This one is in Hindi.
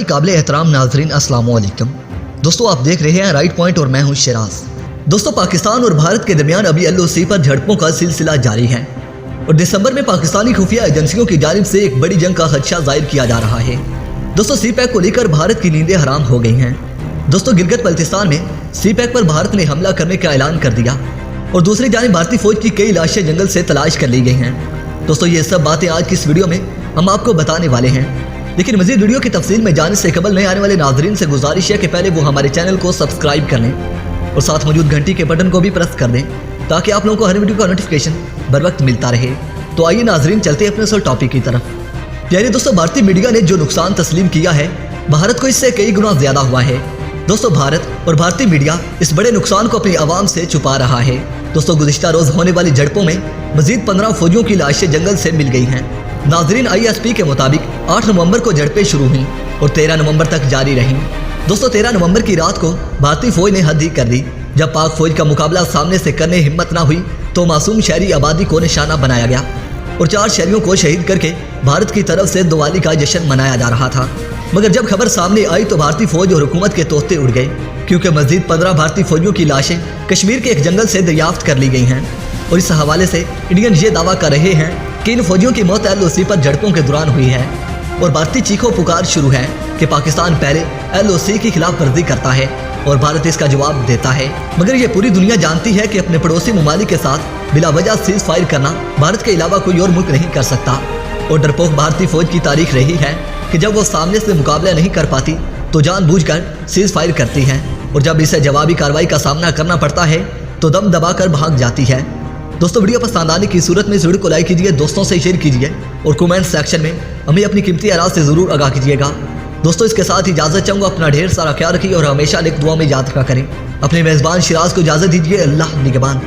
इंतहाई काबिल एहतराम नाजरीन, अस्सलाम वालेकुम। दोस्तों, आप देख रहे हैं राइट पॉइंट और मैं हूं शिराज। दोस्तों, पाकिस्तान और भारत के दरमियान अभी LOC पर झड़पों का सिलसिला जारी है और दिसंबर में पाकिस्तानी खुफिया एजेंसियों की जानिब से एक बड़ी जंग का खदशा जाहिर किया जा रहा है। दोस्तों, CPEC को लेकर भारत की नींदें हराम हो गई हैं। दोस्तों, गिलगित बल्तिस्तान में CPEC पर भारत ने हमला करने का ऐलान कर दिया और दूसरी जानिब भारतीय फौज की कई लाशें जंगल से तलाश कर ली गई हैं। दोस्तों, ये सब बातें आज की इस वीडियो में हम आपको बताने वाले हैं, लेकिन मजीद वीडियो की तफसील में जाने से कबल नए आने वाले नाजरीन से गुजारिश है कि पहले वो हमारे चैनल को सब्सक्राइब कर लें और साथ मौजूद घंटी के बटन को भी प्रेस कर दें ताकि आप लोगों को हर वीडियो का नोटिफिकेशन बर वक्त मिलता रहे। तो आइए नाजरीन, चलते हैं अपने असल टॉपिक की तरफ। यानी दोस्तों, भारतीय मीडिया ने जो नुकसान तस्लीम किया है, भारत को इससे कई गुना ज्यादा हुआ है। दोस्तों, भारत और भारतीय मीडिया इस बड़े नुकसान को अपनी आवाम से छुपा रहा है। दोस्तों, गुज़िश्ता रोज होने वाली झड़पों में मजीद 15 फौजियों की लाशें जंगल से मिल गई हैं। नाजरीन, ISP के मुताबिक 8 नवंबर को झड़पें शुरू हुई और 13 नवंबर तक जारी रहीं। दोस्तों, 13 नवंबर की रात को भारतीय फौज ने हद ही कर दी। जब पाक फौज का मुकाबला सामने से करने हिम्मत ना हुई तो मासूम शहरी आबादी को निशाना बनाया गया और 4 शहरियों को शहीद करके भारत की तरफ से दिवाली का जश्न मनाया जा रहा था। मगर जब खबर सामने आई तो भारतीय फौज और हुकूमत के तोते उड़ गए, क्योंकि मजीद 15 भारतीय फौजियों की लाशें कश्मीर के एक जंगल से दरियाफ्त कर ली गई हैं। और इस हवाले से इंडियन ये दावा कर रहे हैं कि इन फौजियों की मौत LOC पर झड़पों के दौरान हुई है और भारतीय चीखों पुकार शुरू है कि पाकिस्तान पहले LOC की खिलाफ वर्जी करता है और भारत इसका जवाब देता है। मगर ये पूरी दुनिया जानती है कि अपने पड़ोसी ममालिक के साथ बिला वजह सीज फायर करना भारत के अलावा कोई और मुल्क नहीं कर सकता। और डरपोक भारतीय फौज की तारीख रही है कि जब वो सामने से मुकाबला नहीं कर पाती तो जानबूझकर सीज फायर करती है और जब इसे जवाबी कार्रवाई का सामना करना पड़ता है तो दम दबाकर भाग जाती है। दोस्तों, वीडियो पसंद आने की सूरत में इस वीडियो को लाइक कीजिए, दोस्तों से शेयर कीजिए और कमेंट सेक्शन में हमें अपनी कीमती आराज़ से ज़रूर आगाह कीजिएगा। दोस्तों, इसके साथ इजाज़त चाहूँगा। अपना ढेर सारा ख्याल रखिए और हमेशा लिख दुआ में याद रखा करें। अपने मेज़बान शिराज को इजाज़त दीजिए। अल्लाह निगहबान।